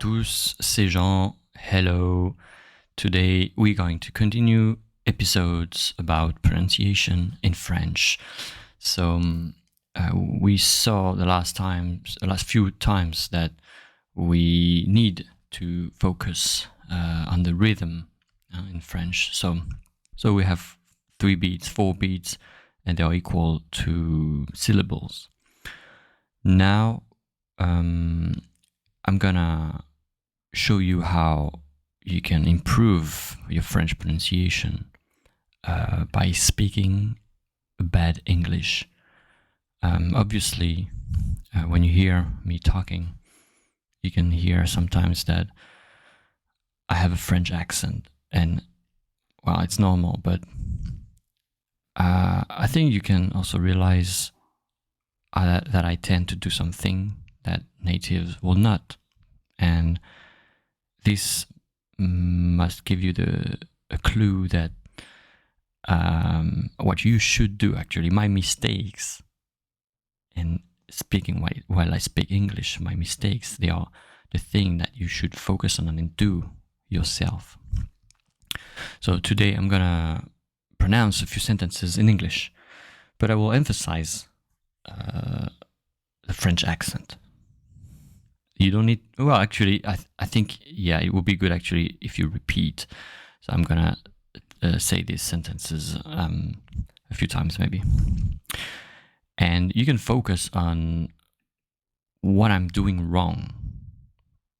tous, c'est Jean. Hello. Today we're going to continue episodes about pronunciation in French. So we saw the last few times that we need to focus on the rhythm in French. So we have 3 beats, 4 beats, and they are equal to syllables. Now I'm gonna show you how you can improve your French pronunciation by speaking bad English. Obviously, when you hear me talking, you can hear sometimes that I have a French accent, and well, it's normal, but I think you can also realize that I tend to do something that natives will not, and this must give you a clue that what you should do. Actually, my mistakes in speaking while I speak English, my mistakes, they are the thing that you should focus on and do yourself. So today I'm gonna pronounce a few sentences in English, but I will emphasize the French accent. You don't need, well, actually, I think, yeah, it would be good actually if you repeat. So I'm gonna say these sentences a few times maybe. And you can focus on what I'm doing wrong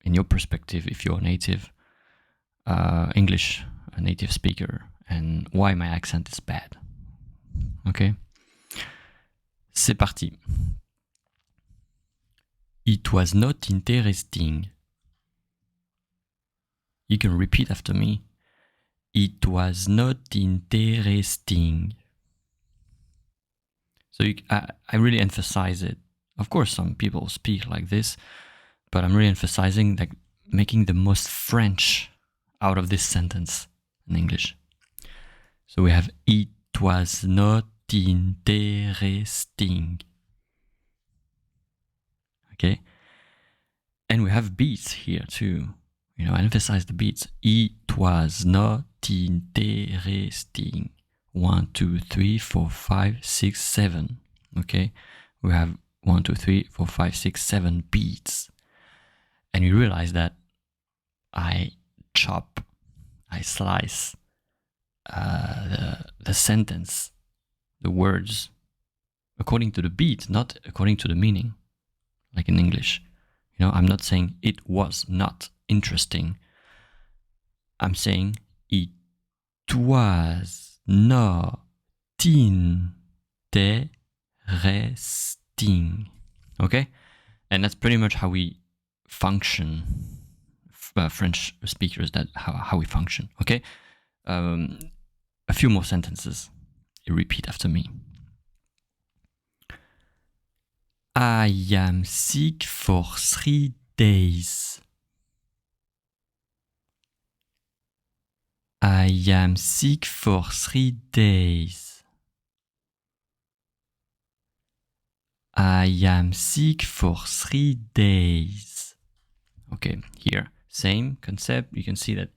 in your perspective if you're a native English, a native speaker, and why my accent is bad. Okay? C'est parti. It was not interesting. You can repeat after me. It was not interesting. So I really emphasize it. Of course, some people speak like this, but I'm really emphasizing, like, making the most French out of this sentence in English. So we have it was not interesting. Okay? And we have beats here too. You know, I emphasize the beats. It was not interesting. 1, 2, 3, 4, 5, 6, 7. Okay? We have 1, 2, 3, 4, 5, 6, 7 beats. And you realize that I chop, I slice the sentence, the words, according to the beat, not according to the meaning, like in English. You know, I'm not saying it was not interesting. I'm saying it was not interesting. Okay? And that's pretty much how we function, French speakers, that how we function. Okay? A few more sentences. You repeat after me. I am sick for 3 days. I am sick for 3 days. I am sick for 3 days. Okay, here, same concept. You can see that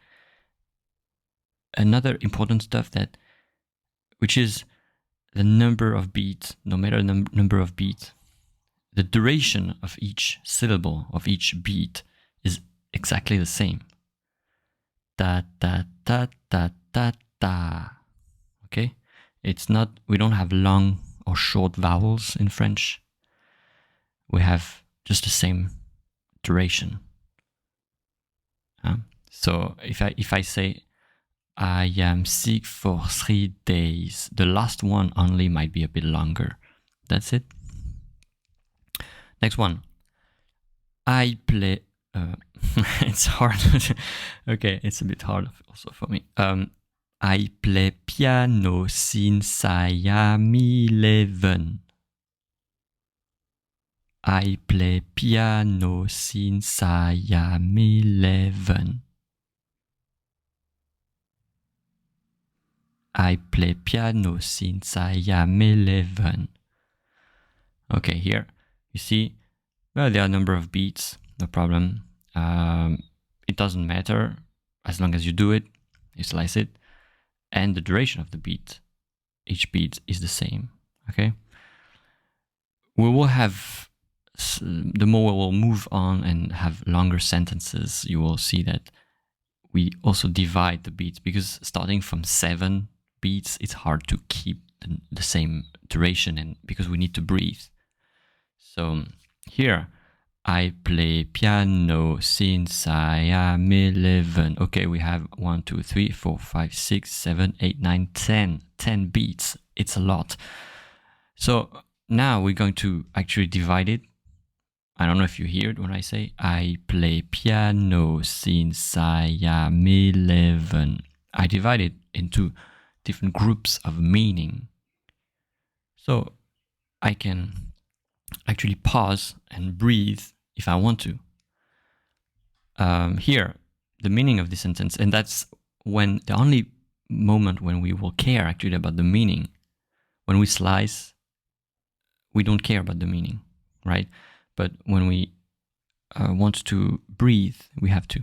another important stuff which is the number of beats, no matter the number of beats, the duration of each syllable, of each beat, is exactly the same. Ta ta ta ta ta ta. Okay? It's not, we don't have long or short vowels in French. We have just the same duration. So if I say I am sick for 3 days, the last one only might be a bit longer. That's it. Next one. I play. It's hard. Okay, it's a bit hard also for me. I play piano since I am 11. I play piano since I am 11. I play piano since I am 11. Okay, here you see, well, there are a number of beats, no problem. It doesn't matter as long as you do it, you slice it, and the duration of the beat, each beat is the same, okay? We will have, the more we will move on and have longer sentences, you will see that we also divide the beats, because starting from 7 beats, it's hard to keep the same duration, and because we need to breathe. So here, I play piano since I am 11. Okay, we have 1, 2, 3, 4, 5, 6, 7, 8, 9, 10. 10 beats. It's a lot. So now we're going to actually divide it. I don't know if you hear it when I say, I play piano since I am 11. I divide it into different groups of meaning. So I can actually pause and breathe if I want to. Here, the meaning of the sentence, and that's when the only moment when we will care actually about the meaning. When we slice, we don't care about the meaning, right? But when we want to breathe, we have to.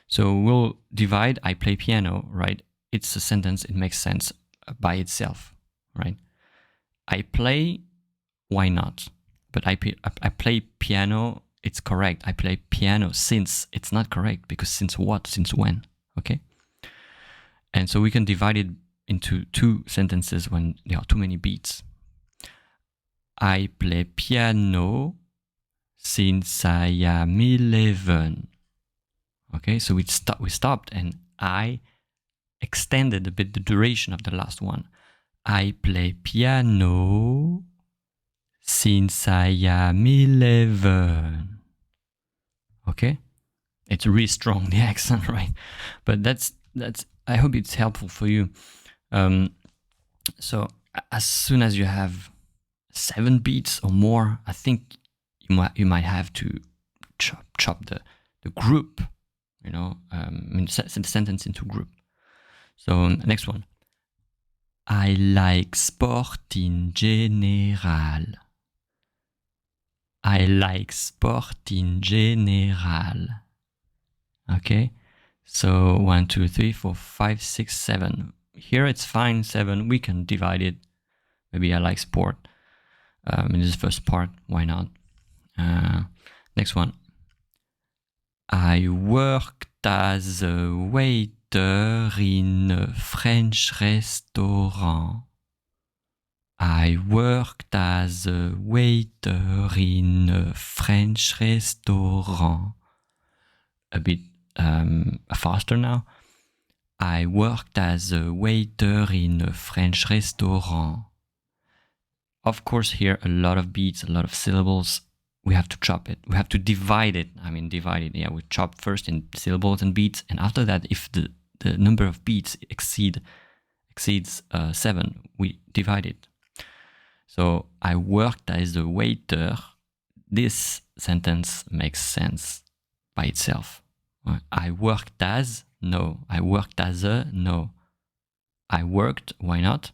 So we'll divide, I play piano, right? It's a sentence, it makes sense by itself, right? I play, why not? But I play piano, it's correct. I play piano since, it's not correct, because since what? Since when? Okay? And so we can divide it into 2 sentences when there are too many beats. I play piano since I am 11. Okay, so we stopped and I extended a bit the duration of the last one. I play piano since I am 11. Okay? It's really strong, the accent, right? But that's I hope it's helpful for you. So as soon as you have 7 beats or more, I think you might have to chop the group, you know, the sentence into group. So next one. I like sport in general. I like sport in general. Okay, so 1, 2, 3, 4, 5, 6, 7. Here it's fine, 7. We can divide it. Maybe I like sport. In this first part, why not? Next one. I worked as a waiter in a French restaurant. I worked as a waiter in a French restaurant. A bit faster now. I worked as a waiter in a French restaurant. Of course, here a lot of beats, a lot of syllables. We have to chop it. We have to divide it. Divide it. Yeah, we chop first in syllables and beats, and after that, if the number of beats exceeds 7, we divide it. So I worked as a waiter. This sentence makes sense by itself. I worked as, no. I worked as a, no. I worked, why not?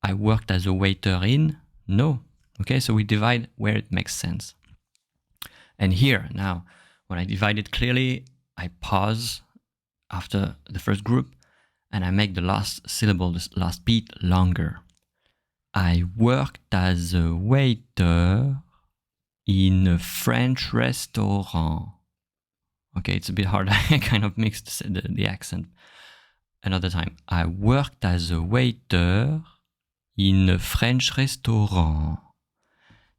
I worked as a waiter in, no. Okay, so we divide where it makes sense. And here, now, when I divide it clearly, I pause after the first group and I make the last syllable, the last beat, longer. I worked as a waiter in a French restaurant. Okay, it's a bit hard. I kind of mixed the accent. Another time. I worked as a waiter in a French restaurant.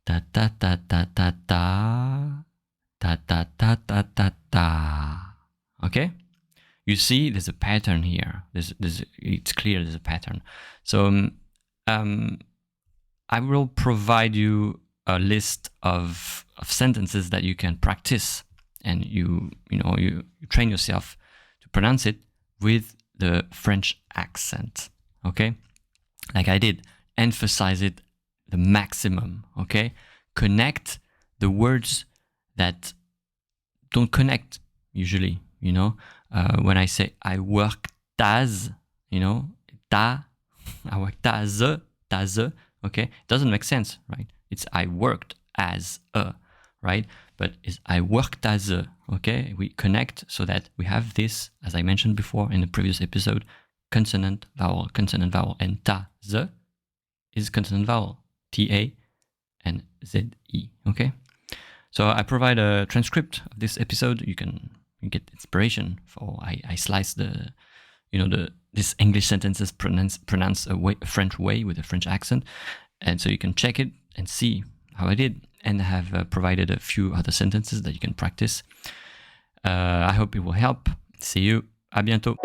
Ta ta ta ta ta ta. Ta ta ta ta ta ta. Okay? You see, there's a pattern here. It's clear there's a pattern. So I will provide you a list of sentences that you can practice, and you train yourself to pronounce it with the French accent. Okay? Like I did, emphasize it the maximum. Okay? Connect the words that don't connect usually, when I say I worked as, ta, I worked as a, okay? It doesn't make sense, right? It's I worked as a, right? but is I worked as a, okay? We connect so that we have this, as I mentioned before in the previous episode, consonant, vowel, and ta, the is consonant, vowel, ta and ze, okay? So I provide a transcript of this episode. You can get inspiration for, I slice the, this English sentences pronounced a French way with a French accent. And so you can check it and see how I did, and I have provided a few other sentences that you can practice. I hope it will help. See you. À bientôt.